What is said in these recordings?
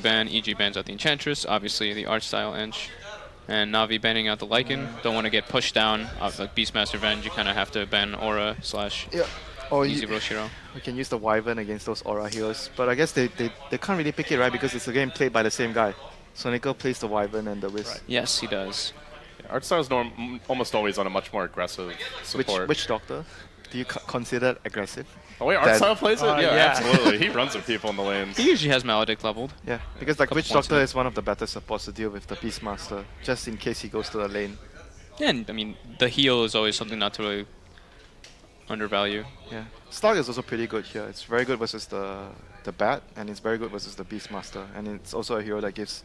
ban, EG bans out the Enchantress, obviously the art style Ench, and Navi banning out the Lycan. Don't want to get pushed down off like Beastmaster Venge, you kind of have to ban Aura slash Easy Roshiro. We can use the Wyvern against those Aura heroes, but I guess they can't really pick it, right? Because it's a game played by the same guy. Sonico plays the Wyvern and the Wisp. Right. Yes, he does. Yeah, Artstar is almost always on a much more aggressive support. Which Doctor do you consider aggressive? Oh wait, Artstar plays it? Yeah. Absolutely. He runs with people in the lanes. He usually has Maledict leveled. Yeah, because like Witch Doctor is one of the better supports to deal with the Beastmaster, just in case he goes to the lane. Yeah, and I mean, the heal is always something not to really undervalue. Yeah, Stark is also pretty good here. It's very good versus the Bat, and it's very good versus the Beastmaster. And it's also a hero that gives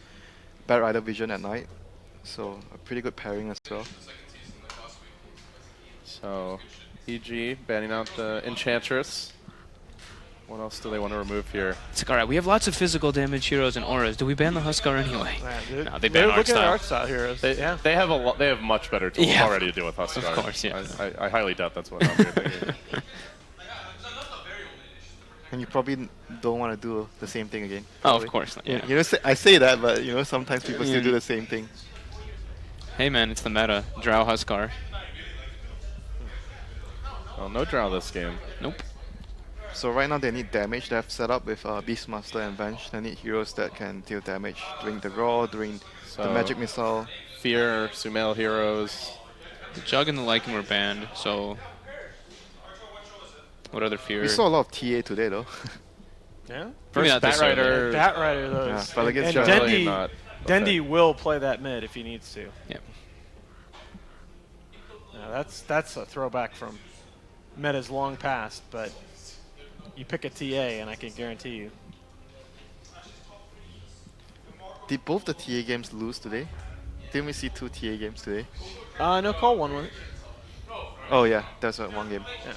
Bat Rider vision at night, so a pretty good pairing as well. So, EG banning out the Enchantress. What else do they want to remove here? It's like, alright, we have lots of physical damage heroes and auras. Do we ban the Huskar anyway? No, they ban They're art looking at style. art style heroes. They have much better tools already to deal with Huskar. Of course, yeah. I highly doubt that's what I'm thinking. And you probably don't want to do the same thing again. Oh, Probably. of course. Not, yeah. You know, I say that, but you know, sometimes people still do the same thing. Hey man, it's the meta. Drow Huskar. Well, no Drow this game. Nope. So right now they need damage. They have set up with Beastmaster and Venge. They need heroes that can deal damage during the Raw, during the Magic Missile. Fear, Sumail heroes. The Jug and the Lycan were banned, so... What other fear? We saw a lot of TA today though. Yeah? First Bat Rider. Bat Rider, those. Yeah, but against and Jug. Dendi, Dendi will play that mid if he needs to. Yep. Yeah, that's a throwback from metas long past, but you pick a TA and I can guarantee you. Did both the TA games lose today? Didn't we see 2 TA games today? No, Cole won one. Oh yeah, that's one game. Yeah.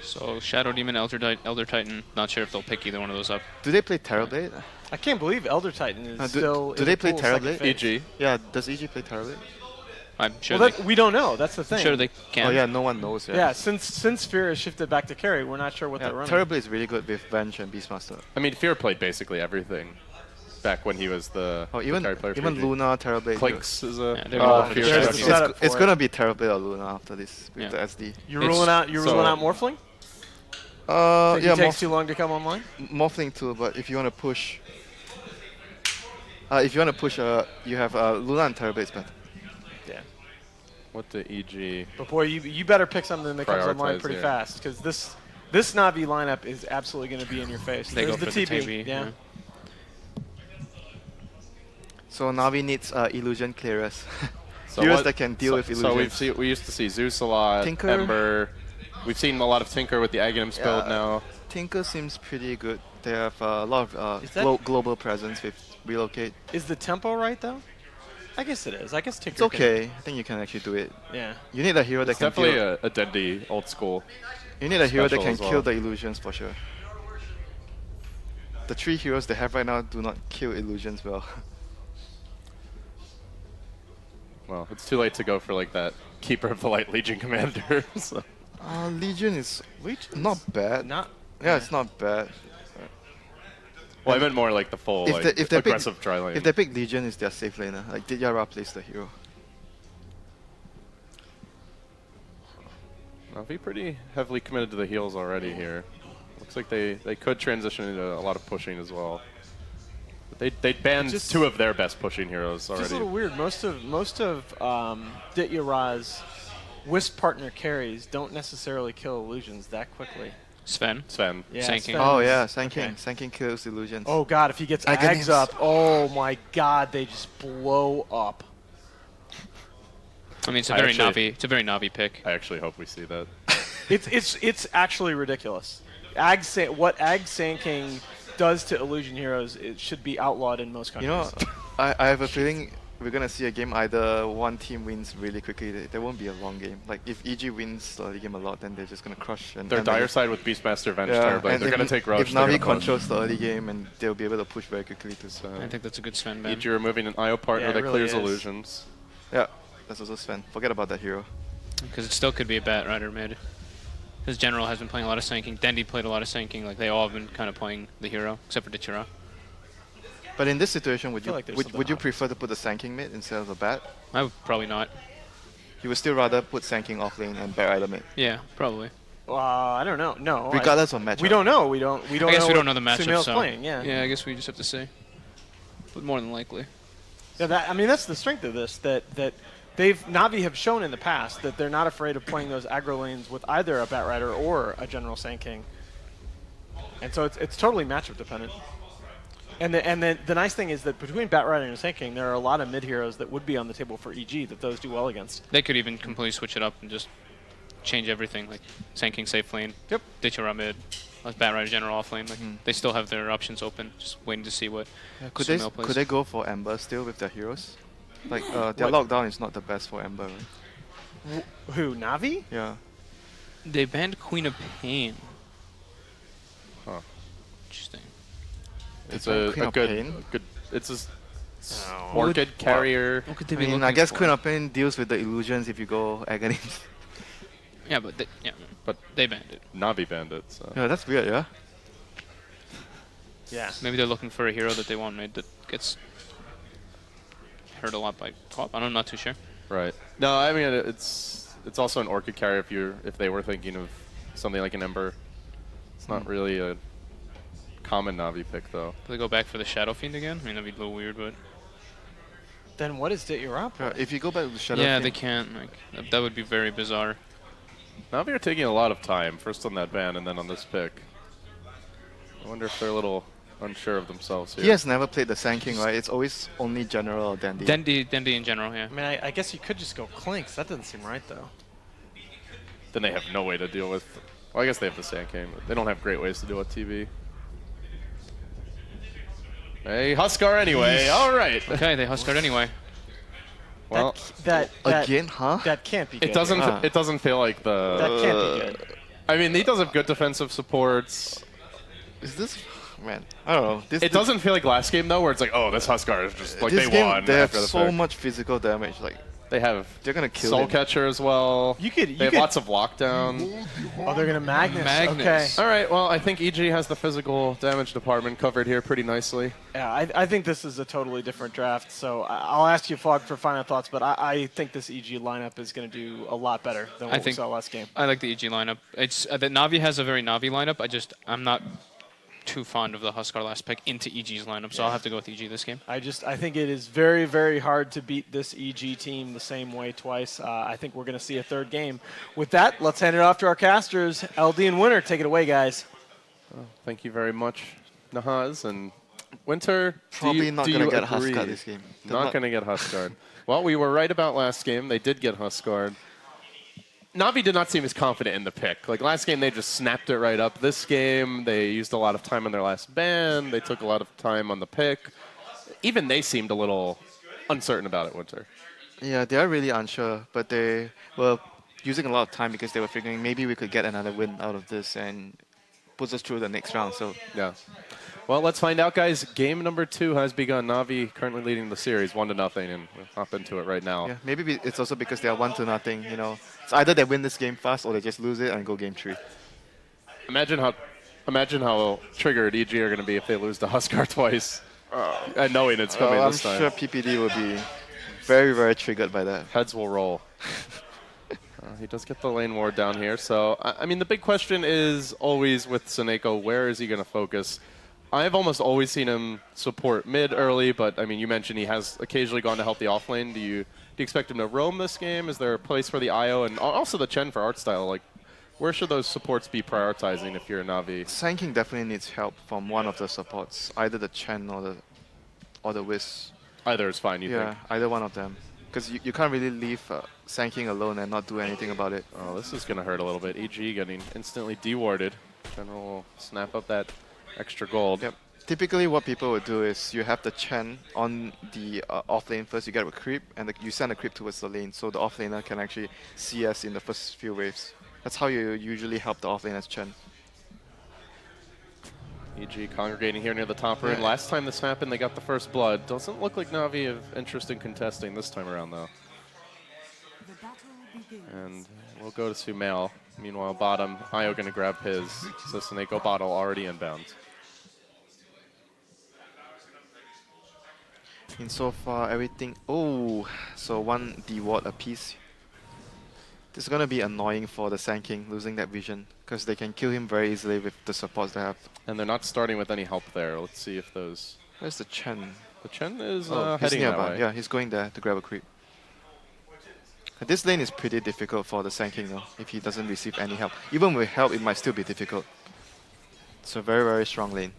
So Shadow Demon, Elder Titan. Not sure if they'll pick either one of those up. Do they play Terrorblade? I can't believe Elder Titan is still. Do they play Terrorblade? EG. Yeah, does EG play Terrorblade? I'm sure Well, we don't know. That's the thing. I'm sure they can. Oh yeah, no one knows yet. Yeah, since Fear has shifted back to carry, we're not sure what they're running. Terrorblade is really good with Venge and Beastmaster. I mean, Fear played basically everything back when he was the even carry player for even EG. Luna, Terrorblade. Clinks is a Fear Fear. It's gonna be Terrorblade or Luna after this with the SD. You're ruling out Morphling? Yeah, it takes too long to come online? Morphling too, but if you want to push... you have Luna and Terrorblade is better. Yeah. What the EG? But boy, you better pick something that comes online pretty fast, because this Navi lineup is absolutely going to be in your face. They There's go the for TB. the TB. Yeah. So Navi needs illusion clearers. So heroes that can deal with illusions. So we used to see Zeus a lot, Tinker. Ember. We've seen a lot of Tinker with the Aghanims build now. Tinker seems pretty good. They have a lot of global presence with Relocate. Is the tempo right, though? I guess it is. I guess Tinker It's okay. I think you can actually do it. Yeah. You need a hero that can definitely kill... a Dendi old school. You need a hero that can well. kill the illusions for sure. The 3 heroes they have right now do not kill illusions well. Well, it's too late to go for like that Keeper of the Light Legion commander. So. Legion is not bad. It's not bad. Well, I meant more like the full aggressive tri-lane. If they pick Legion, is their safe laner. Like Didyara plays the hero. Navi pretty heavily committed to the heals already here. Looks like they could transition into a lot of pushing as well. But they banned 2 of their best pushing heroes already. It's just a little weird. Most of Dityara's Wisp partner carries don't necessarily kill illusions that quickly. Sven. Yeah, Sanking. Oh yeah, Sanking. Sanking kills illusions. Oh god, if he gets Aghs up, oh my god, they just blow up. I mean, it's a very Navi pick. I actually hope we see that. It's actually ridiculous. What Ag Sanking does to illusion heroes, it should be outlawed in most countries. You know, I have a feeling we're gonna see a game either one team wins really quickly. There won't be a long game. Like if EG wins the early game a lot, then they're just gonna crush. And their dire side with Beastmaster Venge and they're gonna take Rush. If Navi controls the early game, and they'll be able to push very quickly to Sven. I think that's a good Sven ban. EG removing an IO partner that clears illusions. Yeah, that's also Sven. Forget about that hero. Because it still could be a Bat Rider mid. His general has been playing a lot of Sanking. Dendi played a lot of Sanking. Like they all have been kind of playing the hero, except for Dityara. But in this situation, would feel you like there's would, something would you off. prefer to put the Sanking mid instead of the bat? I would probably not. You would still rather put Sanking off lane and Bat Rider mid, Yeah, probably. I don't know. No. regardless of matchup. We don't know. We don't. I guess we don't know the matchup, Sumail's so playing. Yeah. Yeah, I guess we just have to see. But more than likely. Yeah. I mean, that's the strength of this. That Navi have shown in the past that they're not afraid of playing those aggro lanes with either a Bat Rider or a General Sand King. And so it's totally matchup dependent. And the nice thing is that between Bat Rider and Sand King, there are a lot of mid heroes that would be on the table for EG that those do well against. They could even completely switch it up and just change everything, like Sand King safe lane, Yep. Ditcher mid, Bat Rider general off lane. Like they still have their options open, just waiting to see what Could Sumail plays. they go for Ember still with their heroes? Like their What? lockdown is not the best for Ember, right? Who? Navi? Yeah. They banned Queen of Pain. Huh. Interesting. It's banned Queen a of good, Pain? it's a Oh. Orchid carrier. What could they I be mean, looking I guess for? Queen of Pain deals with the illusions if you go Agony. Yeah, but But they banned it. Navi bandit. So. Yeah, that's weird, yeah? Yeah. Maybe they're looking for a hero that they want made that gets hurt a lot by top. I'm not too sure. Right. No, I mean it's also an Orchid carrier if they were thinking of something like an Ember. It's not really a common Navi pick though. Do they go back for the Shadow Fiend again? I mean, that'd be a little weird, but Then what is it you're up? Yeah, if you go back to the Shadow yeah, Fiend, they can't. Like that would be very bizarre. Navi are taking a lot of time, first on that ban and then on this pick. I wonder if they're a little unsure of themselves here. he has never played the Sand King, right? It's always only General or Dandy. Dendi in general, yeah. I mean, I guess you could just go Clinks. That doesn't seem right though. Then they have no way to deal with. Well, I guess they have the Sand King, but they don't have great ways to deal with TV. Hey, Huskar anyway. All right. Okay, they Huskard anyway. Well, that Again, huh? that can't be good. it doesn't. Ah. It doesn't feel like the. That can't be good. I mean, he does have good defensive supports. Is this... Man, I don't know. It doesn't feel like last game though, where it's like, oh, this Huskar is just like this they game, won. they have after the so pick. much physical damage. Like, They have they're gonna kill Soul him. Catcher as well. You could- They have could- lots of lockdown. Oh, they're gonna Magnus. Magnus. All right. Well, I think EG has the physical damage department covered here pretty nicely. Okay. Yeah, I think this is a totally different draft. So I'll ask you, Fog, for final thoughts. But I think this EG lineup is going to do a lot better than what we think- saw last game. I like the EG lineup. It's that Navi has a very Navi lineup. I'm not too fond of the Huskar last pick into EG's lineup, so I'll have to go with EG this game. I think it is very, very hard to beat this EG team the same way twice. I think we're going to see a third game. With that, let's hand it off to our casters. LD and Winter, take it away, guys. Thank you very much, Nahaz and Winter. Probably not do gonna you get agree? Huskar this game. They're Not going to get Huskard. Well, we were right about last game. They did get Huskard. Navi did not seem as confident in the pick. Like last game, they just snapped it right up. This game, they used a lot of time on their last ban. They took a lot of time on the pick. Even they seemed a little uncertain about it, Winter. Yeah, they are really unsure, but they were using a lot of time because they were figuring maybe we could get another win out of this and puts us through the next round. So Yeah. Well, let's find out, guys. Game number 2 has begun. Navi currently leading the series 1-0, and we'll hop into it right now. yeah, maybe it's also because they are 1-0. You know, it's either they win this game fast or they just lose it and go game 3. Imagine how triggered EG are going to be if they lose to Huskar twice, and knowing it's coming I'm this time. sure PPD will be very, very triggered by that. Heads will roll. He does get the lane ward down here. So, I mean, the big question is always with Seneko, where is he going to focus? I've almost always seen him support mid early, but I mean, you mentioned he has occasionally gone to help the off lane. Do you expect him to roam this game? Is there a place for the IO and also the Chen for art style? Like, where should those supports be prioritizing if you're a Navi? Sand King definitely needs help from one of the supports, either the Chen or the Whis. Either is fine, you Yeah, think? either one of them. Because you can't really leave Sand King alone and not do anything about it. Oh, this is going to hurt a little bit. EG getting instantly dewarded. General will snap up that extra gold. Yep. Typically, what people would do is you have the Chen on the off lane first. You get a creep, and you send a creep towards the lane, so the off laner can actually CS in the first few waves. That's how you usually help the off laner's Chen. EG congregating here near the top rune. Yeah. Last time this happened, they got the first blood. Doesn't look like Navi have interest in contesting this time around, though. And we'll go to Sumail. Meanwhile, bottom, Io going to grab his. So Seneko bottle already inbound. And so far, everything... Oh, so 1 D-ward apiece. This is going to be annoying for the Sand King, losing that vision, because they can kill him very easily with the supports they have. And they're not starting with any help there. Let's see if those... Where's the Chen? The Chen is He's heading that nearby. way. Yeah, he's going there to grab a creep. This lane is pretty difficult for the Sand King though, if he doesn't receive any help. Even with help, it might still be difficult. It's a very, very strong lane.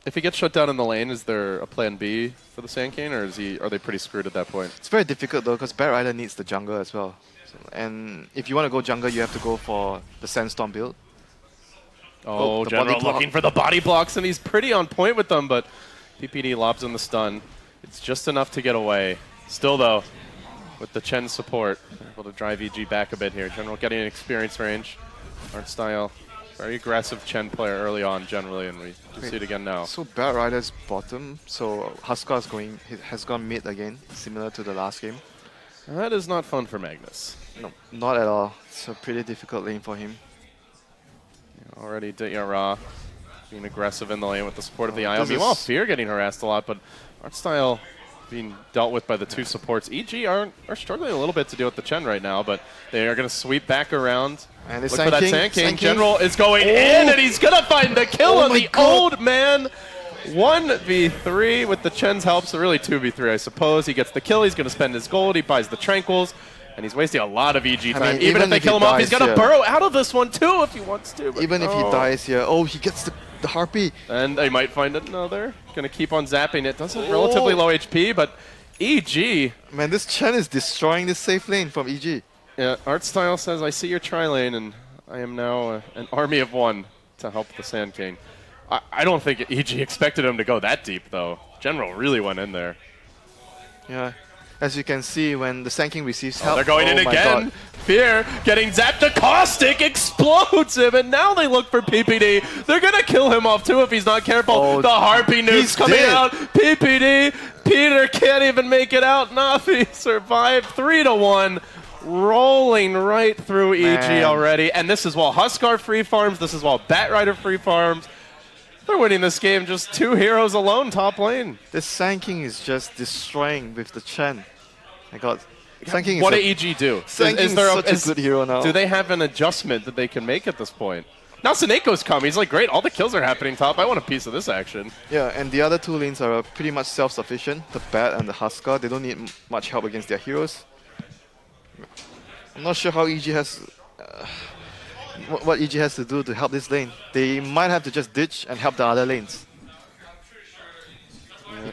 If he gets shut down in the lane, is there a plan B for the Sand King, or are they pretty screwed at that point? It's very difficult though, because Bat Rider needs the jungle as well. And if you want to go jungle, you have to go for the Sandstorm build. Oh, the General body block. looking for the body blocks, and he's pretty on point with them, but PPD lobs in the stun. It's just enough to get away. Still, though, with the Chen support, able to drive EG back a bit here. General getting an experience range. Art style, very aggressive Chen player early on, generally, and we see it again now. So Bat Rider's bottom, so Huskar has gone mid again, similar to the last game. That is not fun for Magnus. No, not at all. It's a pretty difficult lane for him. Already Ditya being aggressive in the lane with the support of the IO. this Meanwhile, is- Fear getting harassed a lot, but Art style being dealt with by the two supports. EG are struggling a little bit to deal with the Chen right now, but they are going to sweep back around. And Look it's for that Sand Sand King. King. General is going in, and he's going to find the kill Oh on my the God. old man. 1v3 with the Chen's help, so really 2v3, I suppose. He gets the kill, he's going to spend his gold, he buys the Tranquils, and he's wasting a lot of EG time. mean, even if even they if kill he him off, he's dies going to here- burrow out of this one too if he wants to. But Even if he no. dies here, oh, he gets the Harpy. And they might find another. Going to keep on zapping it. Doesn't relatively low HP, but EG. Man, this Chen is destroying this safe lane from EG. Yeah, Art Style says, I see your tri-lane, and I am now an army of one to help the Sand King. I don't think EG expected him to go that deep, though. General really went in there. Yeah. As you can see, when the Sand King receives help, They're going in my again. God. Fear getting zapped. The Caustic explodes him, and now they look for PPD. They're going to kill him off, too, if he's not careful. Oh, the Harpy nuke's he's coming dead. out. PPD. Peter can't even make it out. Navi survived 3-1. Rolling right through EG Man. already. And this is while Huskar free farms. This is while Bat Rider free farms. They're winning this game just 2 heroes alone top lane. This Sand King is just destroying with the Chen. My God. Sand King What is did EG do? Sand King is such a good hero now. Do they have an adjustment that they can make at this point? Now Saneko's come. He's like, great, all the kills are happening top. I want a piece of this action. Yeah, and the other two lanes are pretty much self-sufficient. The Bat and the Huskar, they don't need much help against their heroes. I'm not sure how EG has... what EG has to do to help this lane. They might have to just ditch and help the other lanes.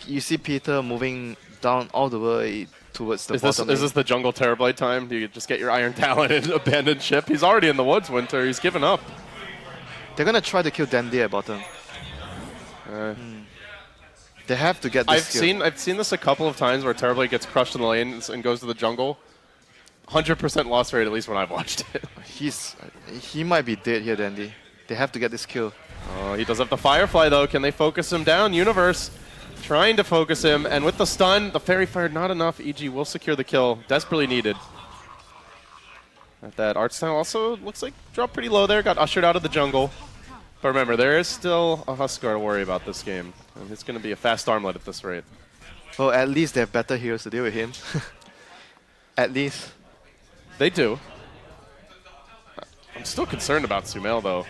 You see Peter moving down all the way towards the Is this bottom lane. the jungle Terrorblade time? Do you just get your Iron Talon and abandon ship? He's already in the woods, Winter. He's given up. They're gonna try to kill Dandy at bottom. They have to get this kill. I've seen this a couple of times where Terrorblade gets crushed in the lane and goes to the jungle. 100% loss rate, at least when I've watched it. He might be dead here, Dandy. They have to get this kill. Oh, he does have the Firefly, though. Can they focus him down? Universe trying to focus him, and with the stun, the Fairy Fire not enough. EG will secure the kill. Desperately needed. That art style also looks like dropped pretty low there. Got ushered out of the jungle. But remember, there is still a Huskar to worry about this game. And it's going to be a fast armlet at this rate. Well, at least they have better heroes to deal with him. At least. They do. I'm still concerned about Sumail, though.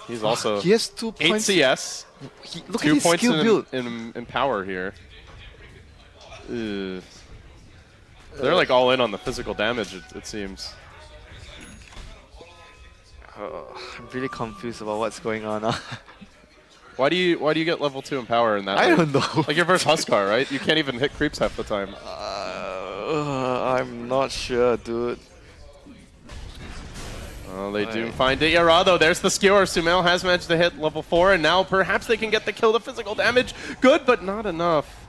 He's also He has 2 8 points. CS. Look at 2 his points skill build. in power here. Ugh. They're like all in on the physical damage, it seems. I'm really confused about what's going on now. Why do you get level 2 in power in that? I lane? don't know. Like you're versus Huskar, right? You can't even hit creeps half the time. I'm not sure, dude. Oh, they do find it. Yarado, there's the skewer. Sumail has managed to hit level 4, and now perhaps they can get the kill. The physical damage, good, but not enough.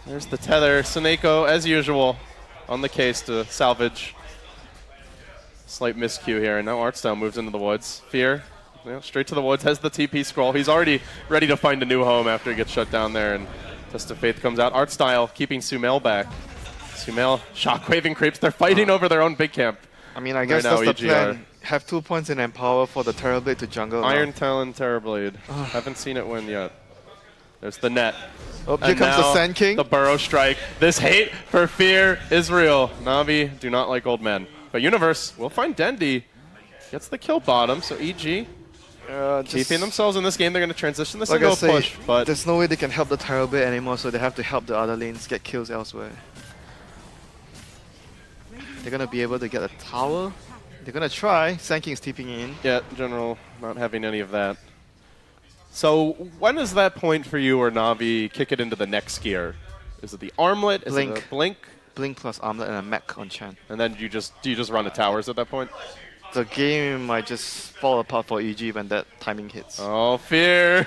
There's the tether. Saneko, as usual, on the case to salvage. Slight miscue here, and now Artstyle moves into the woods. Fear, straight to the woods, has the TP scroll. He's already ready to find a new home after he gets shut down there, and Test of Faith comes out. Artstyle keeping Sumail back. Sumail shockwaving creeps. They're fighting over their own big camp. I mean, I guess now, that's the EGR. plan. Have 2 points in Empower for the Terrorblade to jungle. Iron Talon Terrorblade. Haven't seen it win yet. There's the net. Oh, here And comes the now Sand King. the Burrow Strike. This hate for fear is real. Navi do not like old men. But Universe will find Dendi. Gets the kill bottom, so EG keeping themselves in this game. They're going to transition this into a push. But there's no way they can help the Terror Blade anymore, so they have to help the other lanes get kills elsewhere. They're going to be able to get a tower. They're going to try. Sand King is TPing in. yeah, General not having any of that. So when is that point for you or Navi kick it into the next gear? Is it the armlet? Is Blink. it a blink? Blink plus Armlet and a mech on Chan. And then do you just run the towers at that point? The game might just fall apart for EG when that timing hits. Oh, fear.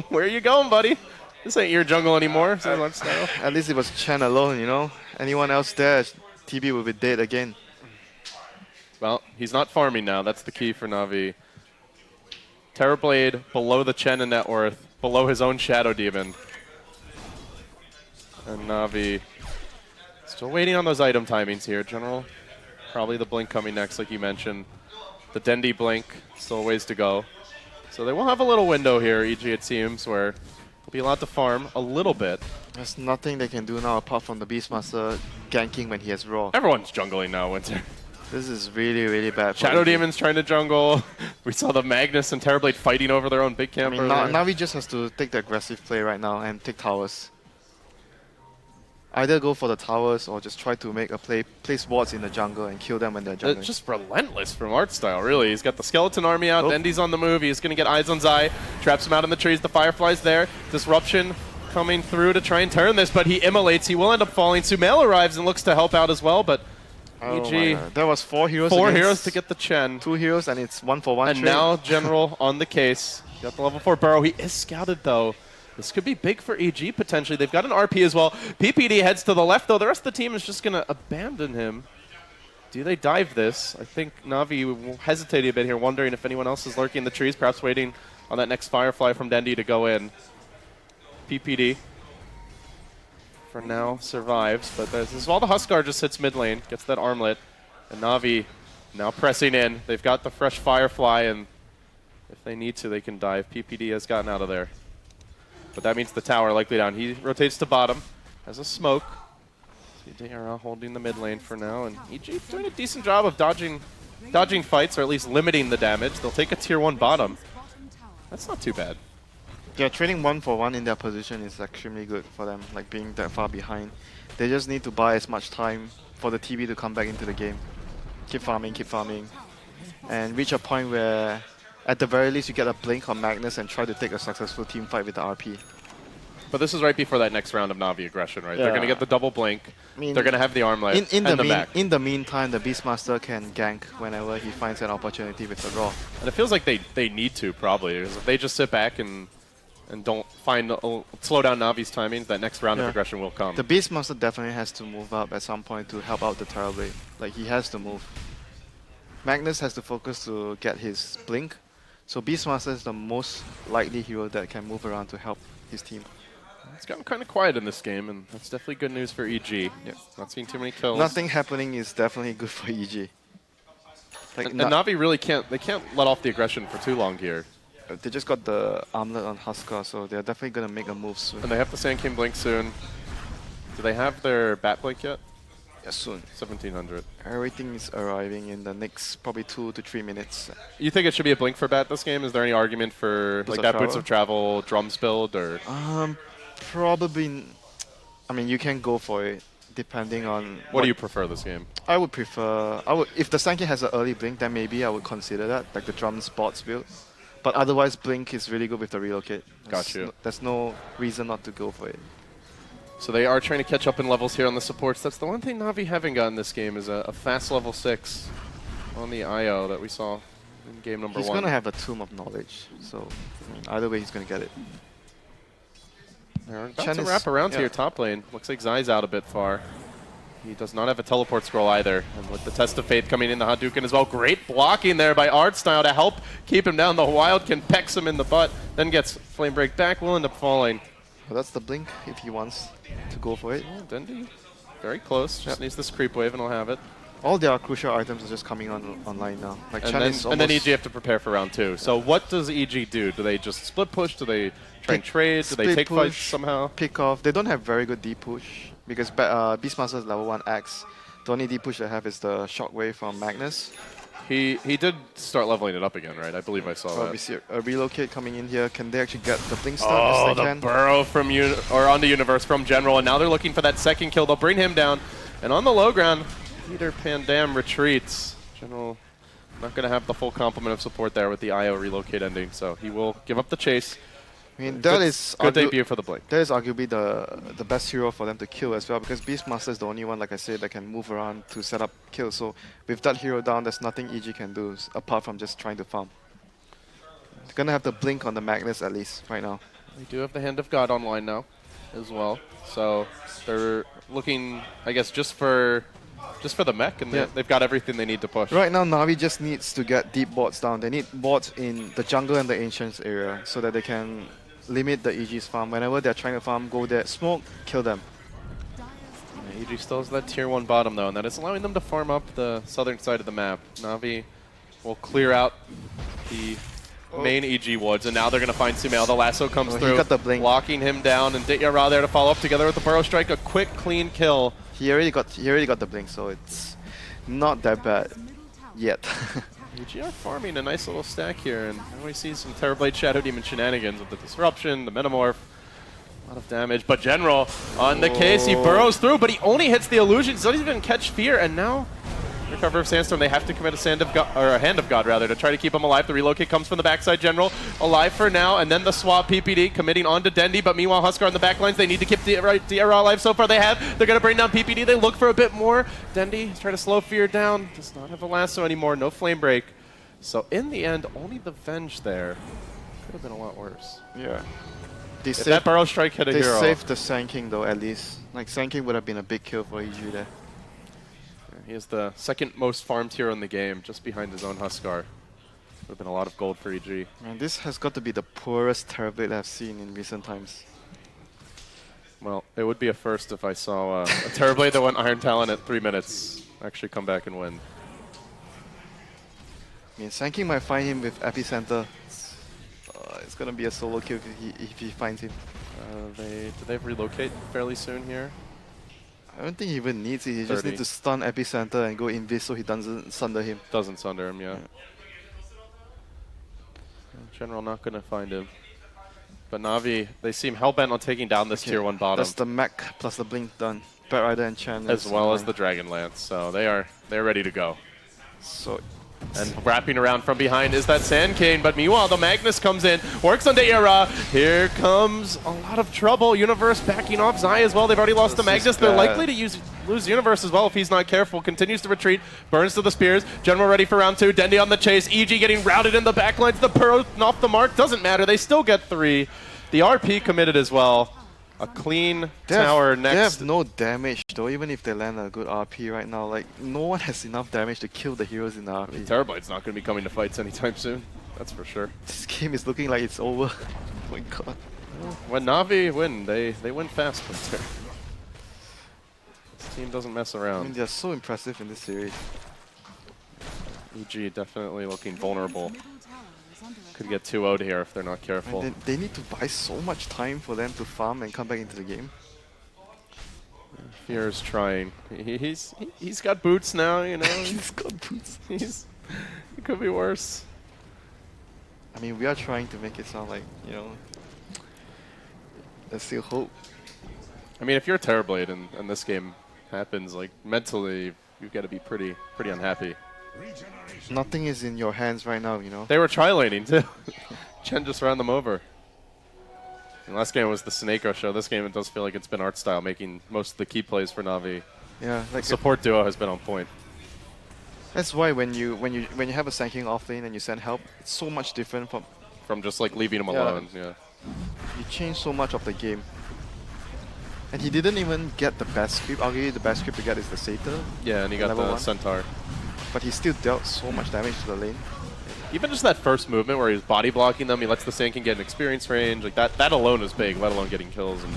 Where are you going, buddy? This ain't your jungle anymore. Says Lifestyle. At least it was Chan alone, you know? Anyone else there, TB will be dead again. Well, he's not farming now. That's the key for Navi. Terrorblade below the Chen in net worth, below his own Shadow Demon. And Navi still waiting on those item timings here, General. Probably the blink coming next, like you mentioned. The Dendi blink, still a ways to go. So they will have a little window here, EG it seems, where they'll be allowed to farm a little bit. There's nothing they can do now apart from the Beastmaster ganking when he has Raw. Everyone's jungling now, Winter. This is really, really bad for Shadow EG. Demon's trying to jungle. We saw the Magnus and Terrorblade fighting over their own big I camp mean, earlier. Navi just has to take the aggressive play right now and take towers. Either go for the towers or just try to make a place wards in the jungle and kill them when they're jungling. It's just relentless from art style, really. He's got the skeleton army out. Oh. Dendi's on the move. He's going to get eyes on Zai. Traps him out in the trees. The Firefly's there. Disruption coming through to try and turn this, but he immolates. He will end up falling. Sumail arrives and looks to help out as well, but Oh my EG, God. There was 4 heroes. 4 against heroes to get the Chen. 2 heroes, and it's 1-for-1 And trade. now General on the case. Got the level 4 Burrow. He is scouted, though. This could be big for EG, potentially. They've got an RP as well. PPD heads to the left, though. The rest of the team is just going to abandon him. Do they dive this? I think Navi will hesitate a bit here, wondering if anyone else is lurking in the trees, perhaps waiting on that next Firefly from Dendi to go in. PPD, for now, survives. But this is while the Huskar just hits mid lane, gets that armlet. And Navi now pressing in. They've got the fresh Firefly, and if they need to, they can dive. PPD has gotten out of there. But that means the tower likely down. He rotates to bottom, has a smoke. CDRL holding the mid lane for now, and EG doing a decent job of dodging fights, or at least limiting the damage. They'll take a tier 1 bottom. That's not too bad. Yeah, trading 1-for-1 in their position is extremely good for them, like being that far behind. They just need to buy as much time for the TB to come back into the game. Keep farming, and reach a point where at the very least you get a blink on Magnus and try to take a successful team fight with the RP. But this is right before that next round of Navi aggression, right? Yeah. They're going to get the double blink. I mean, they're going to have the armlet and the back. in the meantime, the Beastmaster can gank whenever he finds an opportunity with the Raw. And it feels like they need to, probably, because if they just sit back and don't slow down Navi's timing, that next round of aggression will come. The Beastmaster definitely has to move up at some point to help out the Terror Blade. Like, he has to move. Magnus has to focus to get his blink. So Beastmaster is the most likely hero that can move around to help his team. It's gotten kind of quiet in this game, and that's definitely good news for EG. Yeah. Not seeing too many kills. Nothing happening is definitely good for EG. Like, And Navi really can't let off the aggression for too long here. they just got the armlet on Huskar, so they're definitely going to make a move soon. And they have the Sand King blink soon. Do they have their bat blink yet? Yeah, soon. 1700. Everything is arriving in the next probably 2 to 3 minutes. You think it should be a blink for bat this game? Is there any argument for Boots like of that Boots Travel? of Travel drums build or? Probably. I mean, you can go for it depending on. What do you prefer this game? I would prefer. If the Sanky has an early blink, then maybe I would consider that, like the drums bots build. But otherwise, blink is really good with the relocate. Gotcha. There's no reason not to go for it. So they are trying to catch up in levels here on the supports. That's the one thing Navi haven't gotten this game is a fast level 6 on the IO that we saw in game number 1. He's gonna have a Tomb of Knowledge, so I mean, either way he's gonna get it. They're about Chen to is- wrap around to yeah. your top lane. Looks like Zai's out a bit far. He does not have a teleport scroll either. And with the Test of Faith coming in, the Hadouken as well. Great blocking there by Artstyle to help keep him down. The Wildkin pecks him in the butt, then gets Flame Break back, will end up falling. Well, that's the blink if he wants to go for it. Oh, Dendi, very close. Just needs this creep wave and he'll have it. All their crucial items are just coming online now. Like Chen is and then almost EG have to prepare for round 2. So what does EG do? Do they just split push? Do they try and trade? Do they split take push, fights somehow? pick off. They don't have very good D push because Beastmaster is level 1 Axe. The only D push they have is the Shockwave from Magnus. He did start leveling it up again, right? I believe I saw that. We see a relocate coming in here. Can they actually get the blink stun? Oh, Yes, they the can. burrow from onto Universe from General, and now they're looking for that second kill. They'll bring him down, and on the low ground, Peter Pandam retreats. General not going to have the full complement of support there with the IO relocate ending, so he will give up the chase. I mean, that is good debut for the Blink. That is arguably the best hero for them to kill as well, because Beastmaster is the only one, like I said, that can move around to set up kills. So with that hero down, there's nothing EG can do apart from just trying to farm. They're gonna have the blink on the Magnus at least right now. They do have the Hand of God online now as well, so they're looking, I guess, just for the mech, and they've got everything they need to push. Right now, Navi just needs to get deep boards down. They need boards in the jungle and the Ancients area so that they can limit the EG's farm. Whenever they're trying to farm, go there, smoke, kill them. Yeah, EG still has that tier 1 bottom though, and that is allowing them to farm up the southern side of the map. Navi will clear out the main EG woods, and now they're going to find Sumail. The lasso comes through, he got the blink. locking him down, and Ditya Ra there to follow up together with the Burrow Strike. A quick, clean kill. He already got the blink, so it's not that bad yet. EG are farming a nice little stack here, and now we see some Terrorblade Shadow Demon shenanigans with the Disruption, the Metamorph. A lot of damage, but General on the case, he burrows through, but he only hits the illusions, doesn't even catch Fear, and now recover of Sandstorm. They have to commit a Hand of God rather to try to keep him alive. The relocate comes from the backside. General alive for now, and then the swap PPD committing onto Dendi, but meanwhile Huskar on the back lines. They need to keep Diarra alive. So far they have. They're going to bring down PPD. They look for a bit more. Dendi is trying to slow Fear down. Does not have a lasso anymore. No flame break. So in the end, only the Venge there. Could have been a lot worse. Yeah. If that Burrow Strike hit a hero. They saved the Sand King though, at least. Like, Sand King would have been a big kill for EG there. He is the second most farmed hero in the game, just behind his own Huskar. Would have been a lot of gold for EG. Man, this has got to be the poorest Terrorblade I've seen in recent times. Well, it would be a first if I saw a Terrorblade that went Iron Talon at 3 minutes actually come back and win. I mean, Sand King might find him with Epicenter. It's gonna be a solo kill if he finds him. Do they relocate fairly soon here? I don't think he even needs it. He just needs to stun Epicenter and go invis so he doesn't sunder him. Doesn't sunder him, yeah. General not going to find him. But Navi, they seem hell-bent on taking down this tier 1 bottom. That's the mech plus the blink done. Batrider and Chen. As well as the Dragon Lance. So they're ready to go. So And wrapping around from behind is that Sand King, but meanwhile the Magnus comes in, works on Deira. Here comes a lot of trouble. Universe backing off Zai as well. They've already lost the Magnus. They're likely to lose Universe as well if he's not careful. Continues to retreat, burns to the spears. General ready for round 2. Dendi on the chase. EG getting routed in the backlines. The Burrow off the mark. Doesn't matter. They still get 3. The RP committed as well. A clean tower next. They have no damage though, even if they land a good RP right now. Like, no one has enough damage to kill the heroes in the RP. Terrorblade's not going to be coming to fights anytime soon. That's for sure. This game is looking like it's over. Oh my god. When Navi win, they win fast. This team doesn't mess I around. mean, they're so impressive in this series. EG definitely looking vulnerable. Could get 2-0'd here if they're not careful. And they need to buy so much time for them to farm and come back into the game. Fear is trying. He's got boots now, you know. He's got boots. It could be worse. I mean, we are trying to make it sound like, you know, there's still hope. I mean, if you're Terrorblade and this game happens, like mentally, you've got to be pretty unhappy. Nothing is in your hands right now, you know. They were tri-laning too. Chen just ran them over. And last game was the Sineko show. This game, it does feel like it's been art style, making most of the key plays for Navi. Yeah, like the support duo has been on point. That's why when you have a Sand King off lane and you send help, it's so much different from just like leaving him alone. Yeah. You change so much of the game. And he didn't even get the best script. Arguably, the best script to get is the Satyr. Yeah, and he got the Level 1. Centaur. But he still dealt so much damage to the lane. Even just that first movement where he's body blocking them, he lets the Sand King get an experience range. Like that alone is big, let alone getting kills. And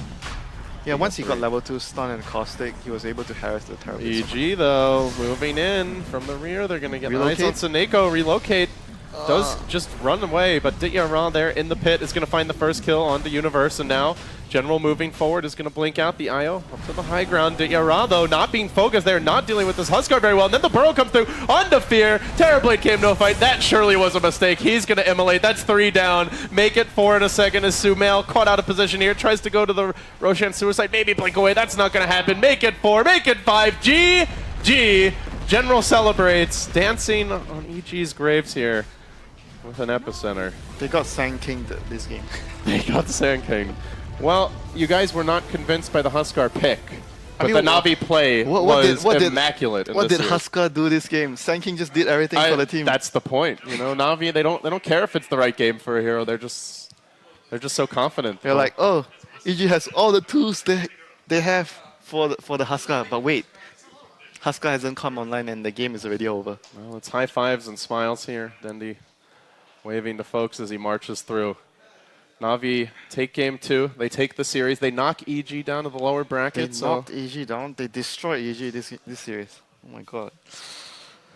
Yeah, once he got 3. level 2 stun and caustic, he was able to harass the terribly. EG though, moving in from the rear. They're going to get eyes on Relocate? Seneko. Relocate. Does just run away, but Ditya there in the pit is going to find the first kill on the Universe, and now General moving forward is going to blink out the IO up to the high ground. Ditya though not being focused there, not dealing with this Huskar very well, and then the Burrow comes through onto Fear. Terrorblade came to a fight. That surely was a mistake. He's going to immolate. That's 3 down. Make it 4 in a second as Sumail caught out of position here, tries to go to the Roshan Suicide, maybe blink away. That's not going to happen. Make it 4, make it 5. GG. General celebrates, dancing on EG's graves here. With an epicenter. They got Sand King this game. They got Sand King. Well, you guys were not convinced by the Huskar pick, but mean, the Navi play was immaculate. What did Huskar do this game? Sand King just did everything for the team. That's the point. You know, Navi, they don't care if it's the right game for a hero. They're just so confident. They're like, oh, EG has all the tools they have for the Huskar, but wait. Huskar hasn't come online and the game is already over. Well, it's high fives and smiles here. Dendi waving to folks as he marches through. Navi take game 2. They take the series. They knock EG down to the lower bracket. They knocked EG down. They destroyed EG this series. Oh my god.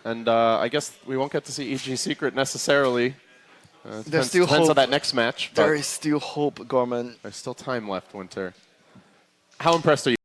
And I guess we won't get to see EG Secret necessarily. There's still depends hope. on that next match. There is still hope, Gorman. There's still time left, Winter. How impressed are you?